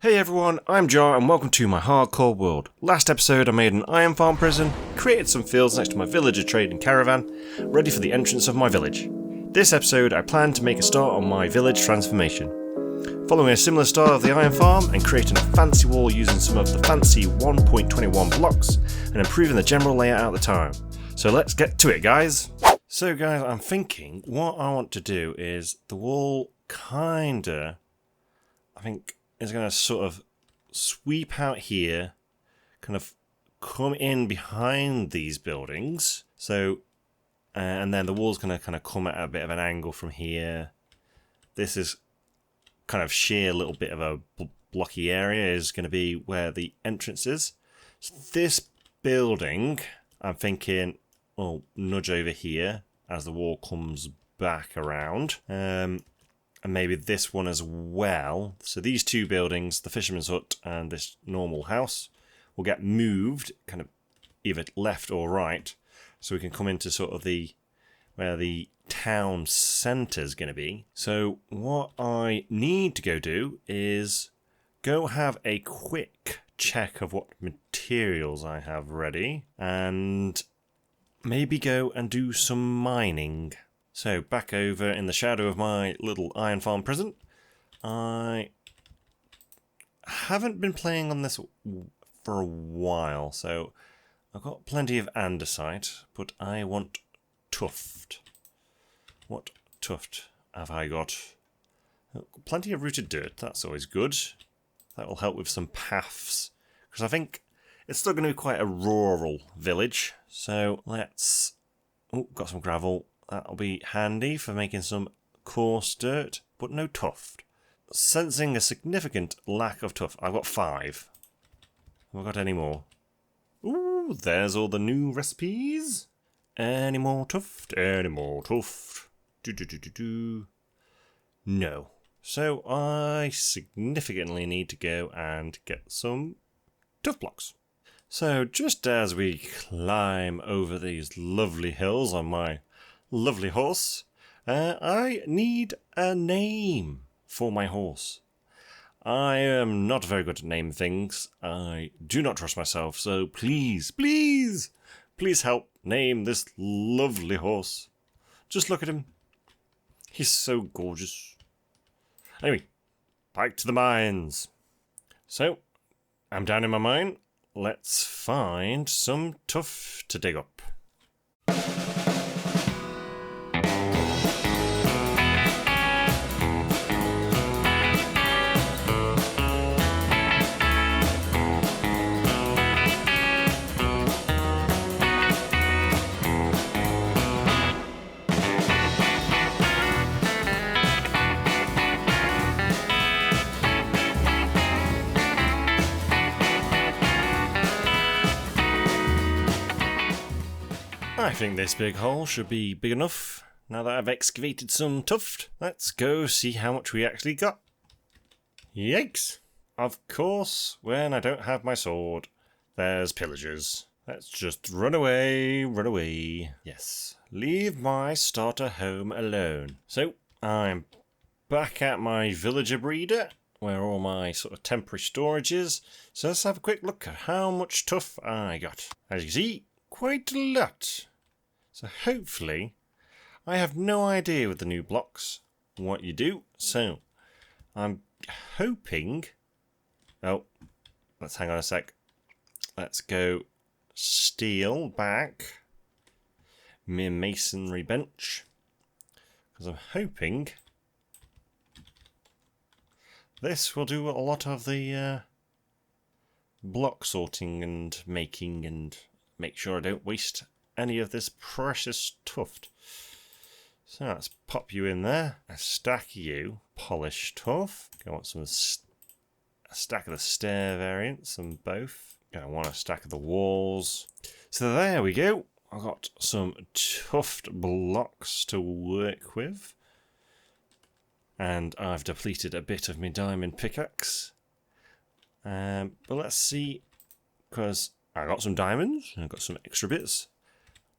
Hey everyone, I'm Jar and welcome to my hardcore world. Last episode I made an iron farm prison, created some fields next to my villager trading caravan, ready for the entrance of my village. This episode I plan to make a start on my village transformation. Following a similar style of the iron farm and creating a fancy wall using some of the fancy 1.21 blocks and improving the general layout at the time. So let's get to it guys! So guys, I'm thinking what I want to do is the wall kinda, I think, is going to sort of sweep out here, kind of come in behind these buildings. So, and then the wall's going to kind of come at a bit of an angle from here. This is kind of sheer little bit of a blocky area is going to be where the entrance is. So this building, I'm thinking, will nudge over here as the wall comes back around. And maybe this one as well. So these two buildings, the fisherman's hut and this normal house, will get moved kind of either left or right. So we can come into sort of where the town centre is going to be. So what I need to go do is go have a quick check of what materials I have ready. And maybe go and do some mining. So, back over in the shadow of my little iron farm prison. I haven't been playing on this for a while, so I've got plenty of andesite, but I want tuft. What tuft have I got? Plenty of rooted dirt, that's always good. That will help with some paths, because I think it's still going to be quite a rural village. So, let's... Oh, got some gravel. That'll be handy for making some coarse dirt, but no tuft. Sensing a significant lack of tuft. I've got 5. Have I got any more? Ooh, there's all the new recipes. Any more tuft? Any more tuft? No. So I significantly need to go and get some tuft blocks. So just as we climb over these lovely hills on my lovely horse, I need a name for my horse. I am not very good at naming things. I do not trust myself, so please, please, please help name this lovely horse. Just look at him. He's so gorgeous. Anyway, back to the mines. So, I'm down in my mine. Let's find some tuff to dig up. I think this big hole should be big enough. Now that I've excavated some tuft, let's go see how much we actually got. Yikes! Of course, when I don't have my sword, there's pillagers. Let's just run away, run away. Yes, leave my starter home alone. So, I'm back at my villager breeder, where all my sort of temporary storage is. So let's have a quick look at how much tuff I got. As you can see, quite a lot. So hopefully, I have no idea with the new blocks what you do. So I'm hoping, oh, let's hang on a sec. Let's go steel back my masonry bench, because I'm hoping this will do a lot of the block sorting and making and make sure I don't waste any of this precious tuft. So let's pop you in there. A stack you, polished tuff. I want some a stack of the stair variants, some both. I want a stack of the walls. So there we go. I've got some tuft blocks to work with. And I've depleted a bit of my diamond pickaxe. But let's see, because I got some diamonds and I've got some extra bits.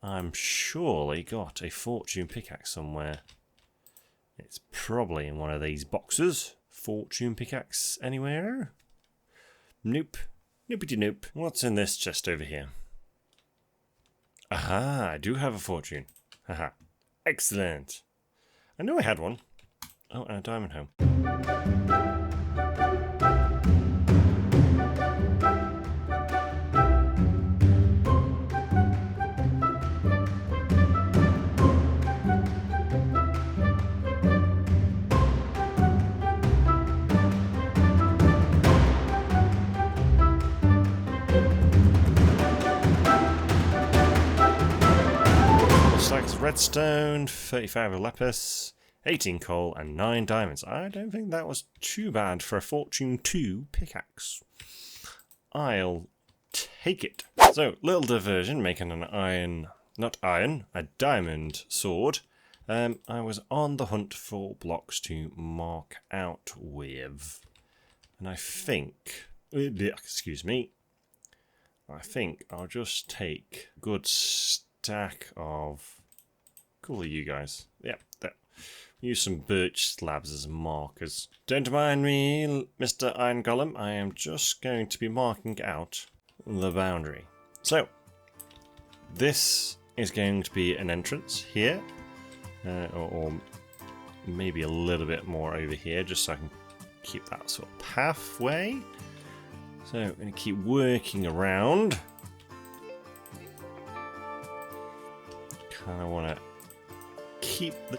I'm surely got a fortune pickaxe somewhere. It's probably in one of these boxes. Fortune pickaxe anywhere? Nope. Noopity nope. What's in this chest over here? Aha, I do have a fortune. Haha. Excellent. I knew I had one. Oh, and a diamond home. Stacks of redstone, 35 of lapis, 18 coal, and 9 diamonds. I don't think that was too bad for a Fortune 2 pickaxe. I'll take it. So, little diversion, making an a diamond sword. I was on the hunt for blocks to mark out with. And I think, excuse me, I think I'll just take a good stack of, cool are you guys? Yep, that. Use some birch slabs as markers. Don't mind me, Mr. Iron Golem, I am just going to be marking out the boundary. So, this is going to be an entrance here, or maybe a little bit more over here, just so I can keep that sort of pathway. So, I'm going to keep working around. Kind of want to keep the...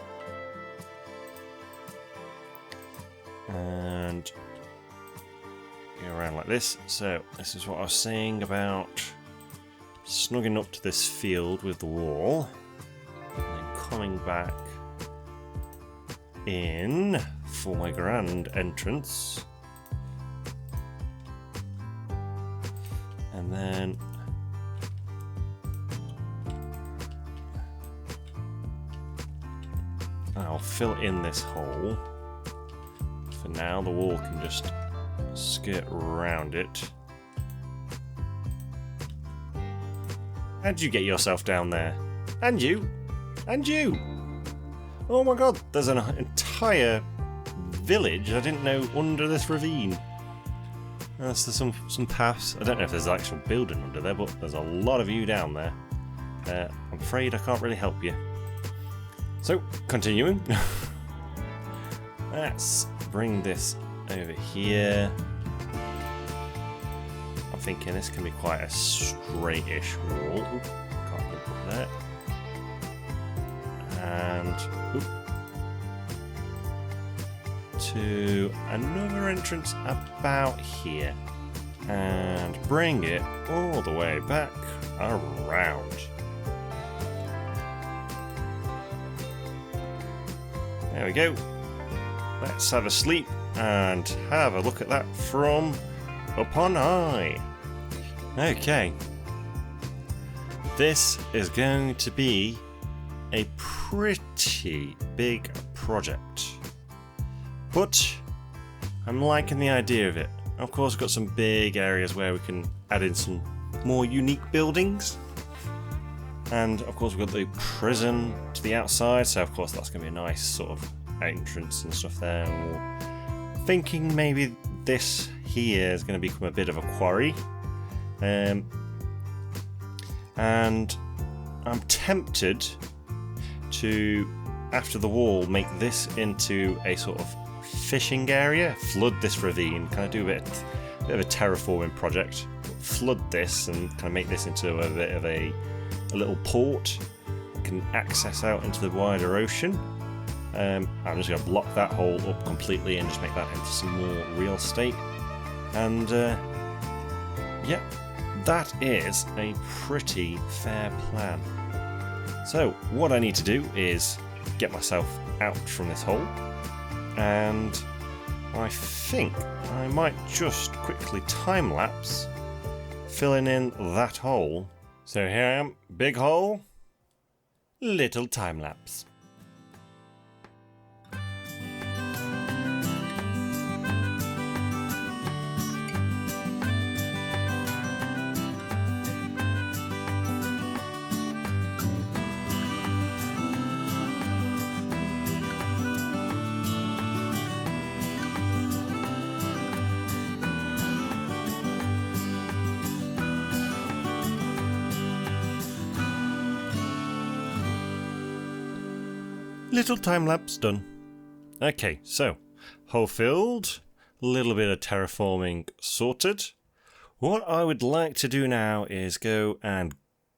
and go around like this. So, this is what I was saying about snugging up to this field with the wall. And then coming back in for my grand entrance. And then I'll fill in this hole. For now, the wall can just skirt around it. How'd you get yourself down there? And you! And you! Oh my god, there's an entire village I didn't know under this ravine. There's some paths. I don't know if there's an actual building under there, but there's a lot of you down there. I'm afraid I can't really help you. So, continuing. Let's bring this over here. I'm thinking this can be quite a straightish wall. Oop, can't look up there. And oop, to another entrance about here. And bring it all the way back around. There we go. Let's have a sleep and have a look at that from up on high. Okay. This is going to be a pretty big project. But I'm liking the idea of it. Of course, we've got some big areas where we can add in some more unique buildings. And of course, we've got the prison to the outside, so of course that's going to be a nice sort of entrance and stuff there. And we're thinking maybe this here is going to become a bit of a quarry. And I'm tempted to, after the wall, make this into a sort of fishing area, flood this ravine, kind of do a bit of a terraforming project, flood this and kind of make this into a bit of a little port, can access out into the wider ocean. I'm just going to block that hole up completely and just make that into some more real estate. And yeah, that is a pretty fair plan. So what I need to do is get myself out from this hole, and I think I might just quickly time-lapse filling in that hole. So here I am, big hole, little time-lapse. Little time lapse done. Okay, so whole field, a little bit of terraforming sorted. What I would like to do now is go and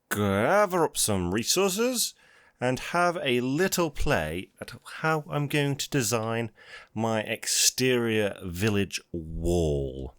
gather up some resources and have a little play at how I'm going to design my exterior village wall.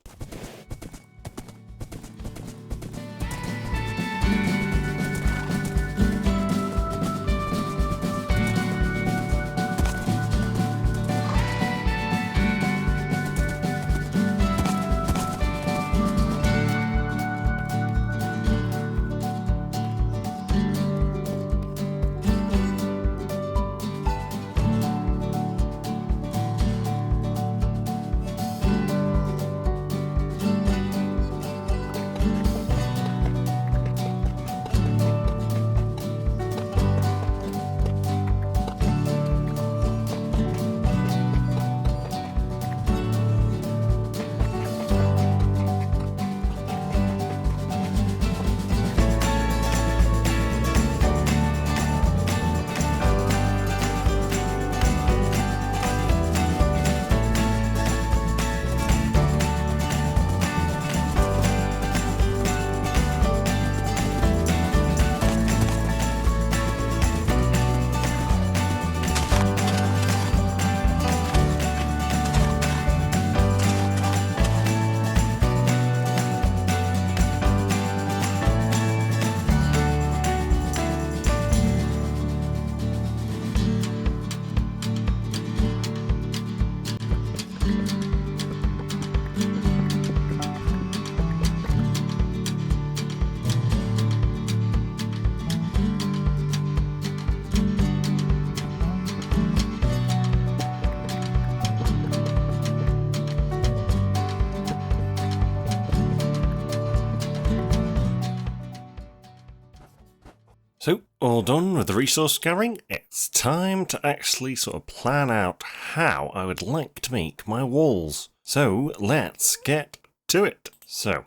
So, all done with the resource gathering, it's time to actually sort of plan out how I would like to make my walls. So, let's get to it. So,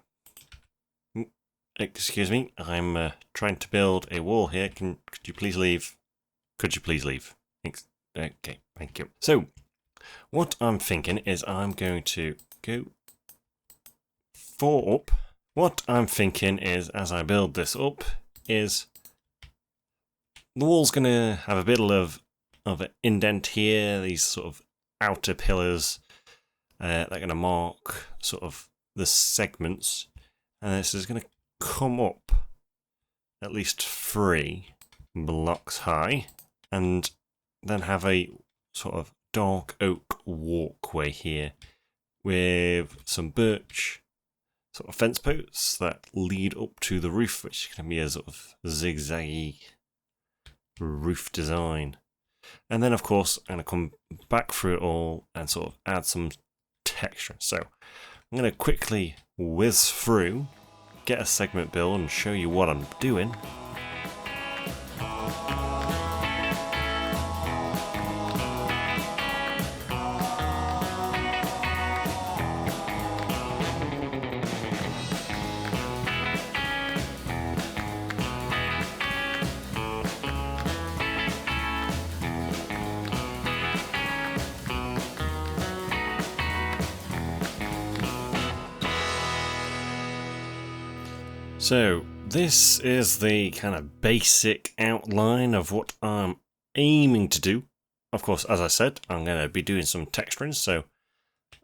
excuse me, I'm trying to build a wall here. Could you please leave? Could you please leave? Okay, thank you. So, what I'm thinking is I'm going to go 4 up. What I'm thinking is, as I build this up, is the wall's going to have a bit of an indent here, these sort of outer pillars. They're going to mark sort of the segments. And this is going to come up at least 3 blocks high. And then have a sort of dark oak walkway here with some birch sort of fence posts that lead up to the roof, which can be a sort of zigzaggy roof design. And then of course I'm going to come back through it all and sort of add some texture. So I'm going to quickly whiz through, get a segment build and show you what I'm doing. So this is the kind of basic outline of what I'm aiming to do. Of course, as I said, I'm going to be doing some texturing, so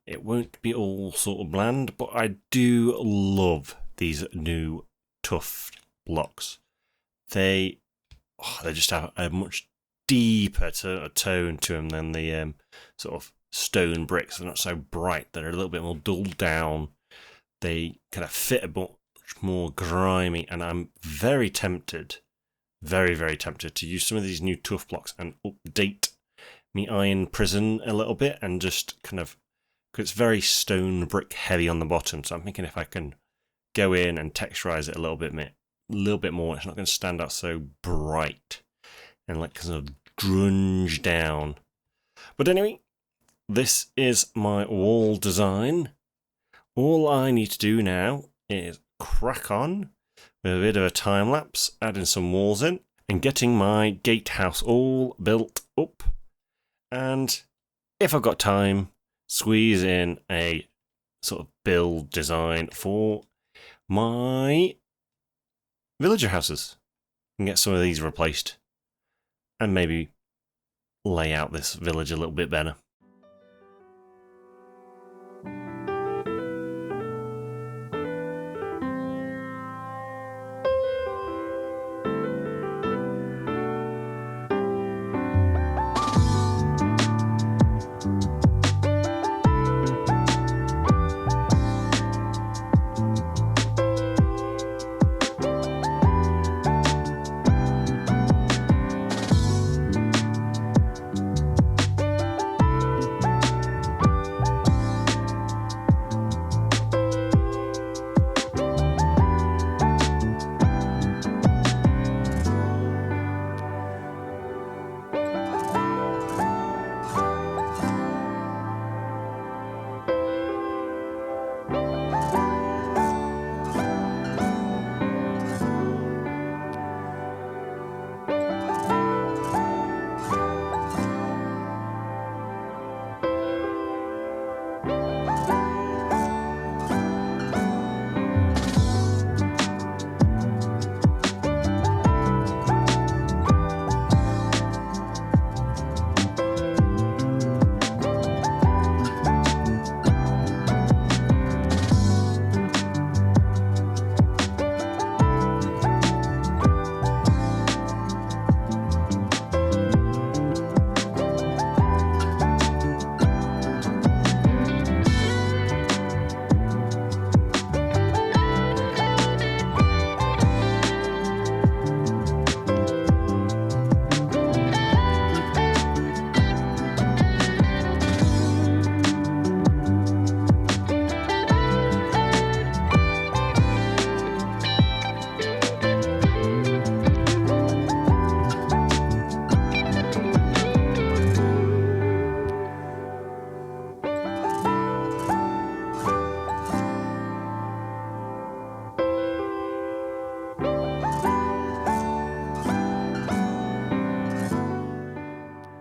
it won't be all sort of bland, but I do love these new Tuff blocks. They just have a much deeper tone to them than the sort of stone bricks. They're not so bright. They're a little bit more dulled down. They kind of fit a bit more grimy, and I'm very tempted, very tempted to use some of these new Tuff blocks and update me iron prison a little bit, and just kind of, because it's very stone brick heavy on the bottom, so I'm thinking if I can go in and texturize it a little bit more, it's not going to stand out so bright and like kind of grunge down. But anyway, this is my wall design. All I need to do now is crack on with a bit of a time lapse, adding some walls in and getting my gatehouse all built up and if I've got time, squeeze in a sort of build design for my villager houses and get some of these replaced and maybe lay out this village a little bit better.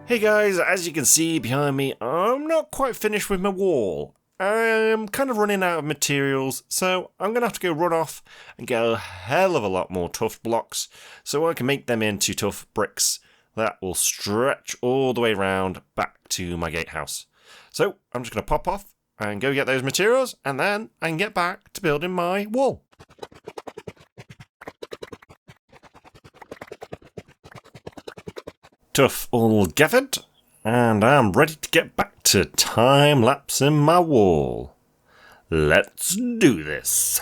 Hey guys, as you can see behind me, I'm not quite finished with my wall. I'm kind of running out of materials, so I'm going to have to go run off and get a hell of a lot more Tuff blocks so I can make them into Tuff bricks that will stretch all the way around back to my gatehouse. So I'm just going to pop off and go get those materials, and then I can get back to building my wall. Tuff all gathered, and I'm ready to get back to time-lapsing my wall. Let's do this.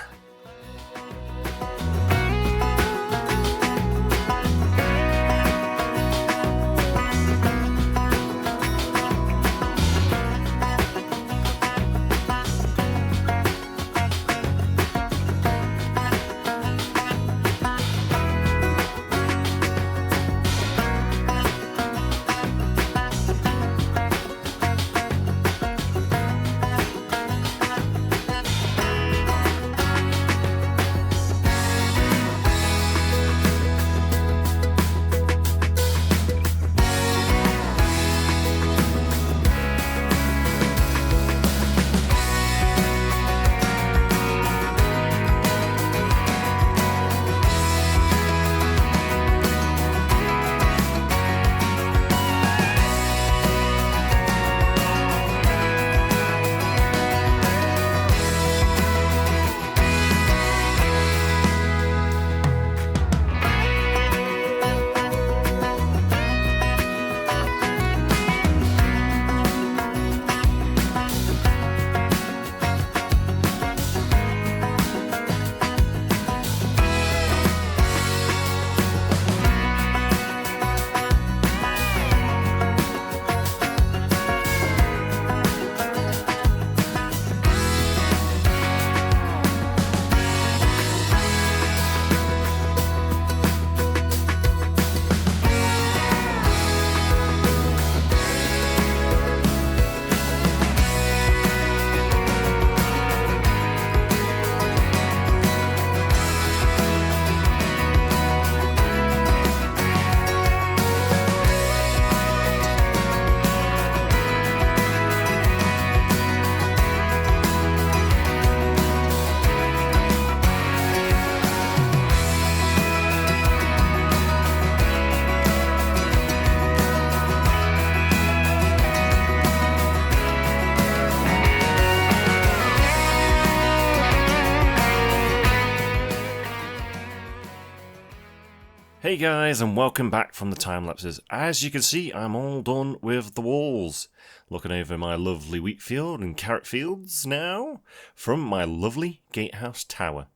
Hey guys, and welcome back from the time lapses. As you can see, I'm all done with the walls. Looking over my lovely wheat field and carrot fields now from my lovely gatehouse tower.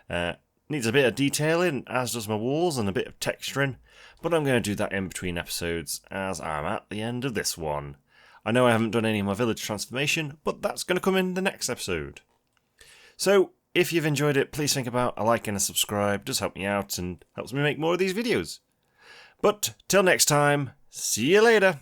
Needs a bit of detailing, as does my walls, and a bit of texturing, but I'm going to do that in between episodes as I'm at the end of this one. I know I haven't done any of my village transformation, but that's going to come in the next episode. So, if you've enjoyed it, please think about a like and a subscribe. It does help me out and helps me make more of these videos. But till next time, see you later.